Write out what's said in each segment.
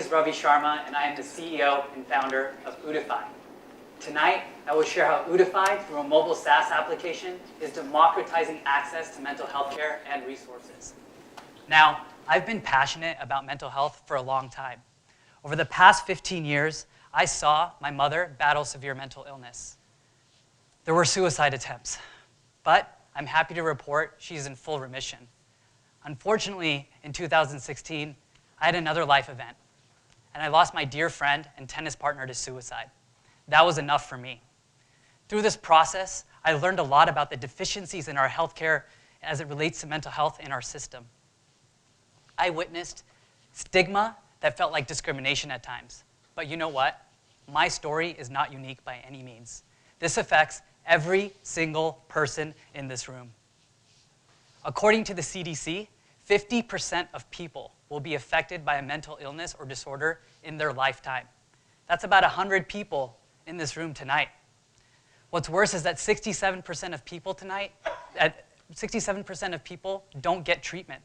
is Ravi Sharma, and I am the CEO and founder of OOTify. Tonight, I will share how OOTify, through a mobile SaaS application, is democratizing access to mental health care and resources. Now, I've been passionate about mental health for a long time. Over the past 15 years, I saw my mother battle severe mental illness. There were suicide attempts, but I'm happy to report she's in full remission. Unfortunately, in 2016, I had another life event, and I lost my dear friend and tennis partner to suicide. That was enough for me. Through this process, I learned a lot about the deficiencies in our healthcare as it relates to mental health in our system. I witnessed stigma that felt like discrimination at times. But you know what? My story is not unique by any means. This affects every single person in this room. According to the CDC, 50% of people will be affected by a mental illness or disorder in their lifetime. That's about 100 people in this room tonight. What's worse is that 67% of people tonight, 67% of people don't get treatment.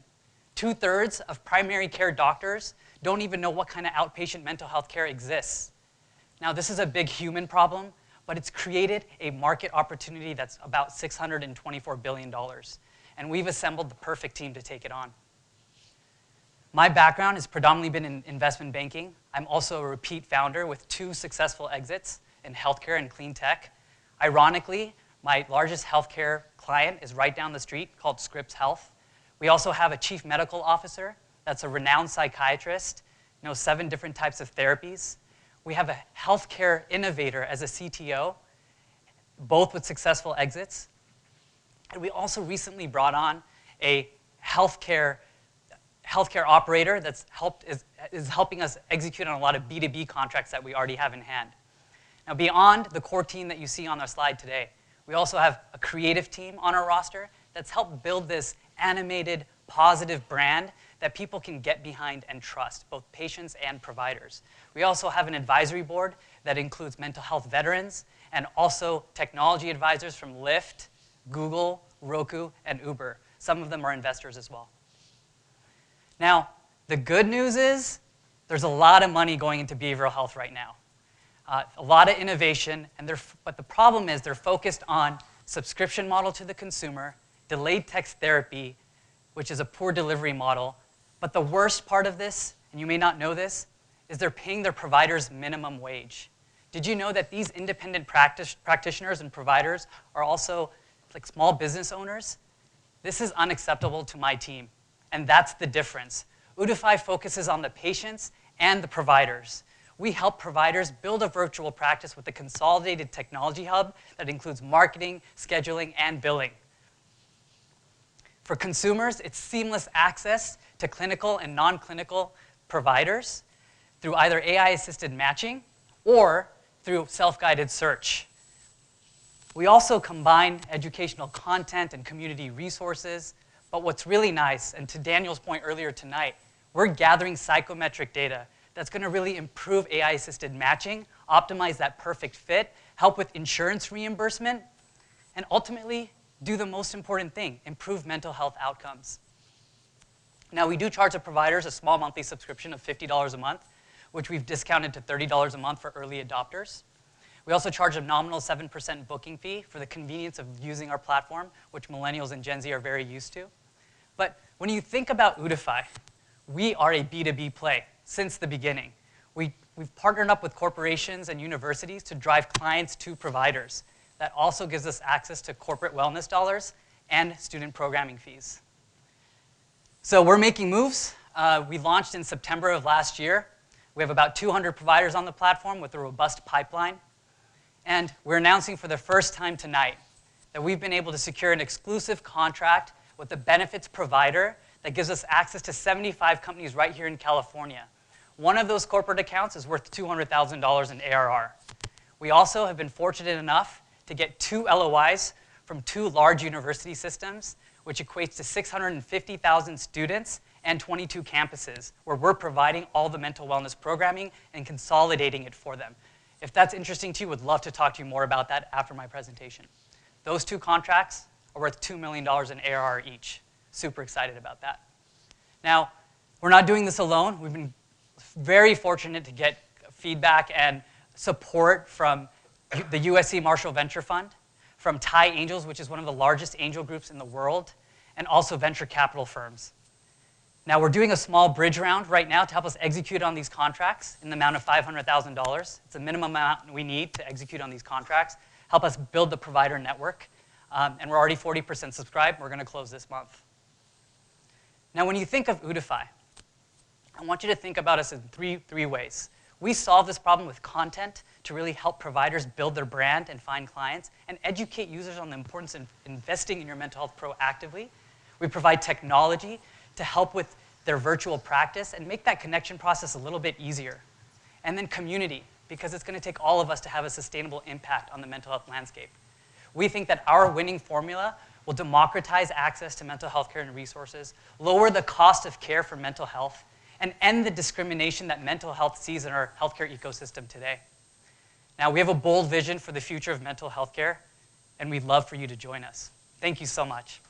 2/3 of primary care doctors don't even know what kind of outpatient mental health care exists. Now, this is a big human problem, but it's created a market opportunity that's about $624 billion. And we've assembled the perfect team to take it on. My background has predominantly been in investment banking. I'm also a repeat founder with 2 successful exits in healthcare and clean tech. Ironically, my largest healthcare client is right down the street called Scripps Health. We also have a chief medical officer that's a renowned psychiatrist, knows 7 different types of therapies. We have a healthcare innovator as a CTO, both with successful exits. And we also recently brought on a healthcare operator that's is helping us execute on a lot of B2B contracts that we already have in hand. Now, beyond the core team that you see on our slide today, we also have a creative team on our roster that's helped build this animated, positive brand that people can get behind and trust, both patients and providers. We also have an advisory board that includes mental health veterans and also technology advisors from Lyft, Google, Roku, and Uber. Some of them are investors as well. Now, the good news is there's a lot of money going into behavioral health right now. A lot of innovation, but the problem is they're focused on subscription model to the consumer, delayed text therapy, which is a poor delivery model. But the worst part of this, and you may not know this, is they're paying their providers minimum wage. Did you know that these independent practitioners and providers are also like small business owners? This is unacceptable to my team, and that's the difference. OOTify focuses on the patients and the providers. We help providers build a virtual practice with a consolidated technology hub that includes marketing, scheduling, and billing. For consumers, it's seamless access to clinical and non-clinical providers through either AI-assisted matching or through self-guided search. We also combine educational content and community resources, but what's really nice, and to Daniel's point earlier tonight, we're gathering psychometric data that's going to really improve AI-assisted matching, optimize that perfect fit, help with insurance reimbursement, and ultimately do the most important thing, improve mental health outcomes. Now, we do charge the providers a small monthly subscription of $50 a month, which we've discounted to $30 a month for early adopters. We also charge a nominal 7% booking fee for the convenience of using our platform, which millennials and Gen Z are very used to. But when you think about OOTify, we are a B2B play since the beginning. We've partnered up with corporations and universities to drive clients to providers. That also gives us access to corporate wellness dollars and student programming fees. So we're making moves. We launched in September of last year. We have about 200 providers on the platform with a robust pipeline. And we're announcing for the first time tonight that we've been able to secure an exclusive contract with a benefits provider that gives us access to 75 companies right here in California. One of those corporate accounts is worth $200,000 in ARR. We also have been fortunate enough to get 2 LOIs from 2 large university systems, which equates to 650,000 students and 22 campuses, where we're providing all the mental wellness programming and consolidating it for them. If that's interesting to you, would love to talk to you more about that after my presentation. Those 2 contracts are worth $2 million in ARR each. Super excited about that. Now, we're not doing this alone. We've been very fortunate to get feedback and support from the USC Marshall Venture Fund, from Thai Angels, which is one of the largest angel groups in the world, and also venture capital firms. Now, we're doing a small bridge round right now to help us execute on these contracts in the amount of $500,000. It's the minimum amount we need to execute on these contracts, help us build the provider network. And we're already 40% subscribed. We're going to close this month. Now, when you think of OOTify, I want you to think about us in three ways. We solve this problem with content to really help providers build their brand and find clients and educate users on the importance of investing in your mental health proactively. We provide technology to help with their virtual practice and make that connection process a little bit easier. And then community, because it's going to take all of us to have a sustainable impact on the mental health landscape. We think that our winning formula will democratize access to mental health care and resources, lower the cost of care for mental health, and end the discrimination that mental health sees in our healthcare ecosystem today. Now, we have a bold vision for the future of mental health care, and we'd love for you to join us. Thank you so much.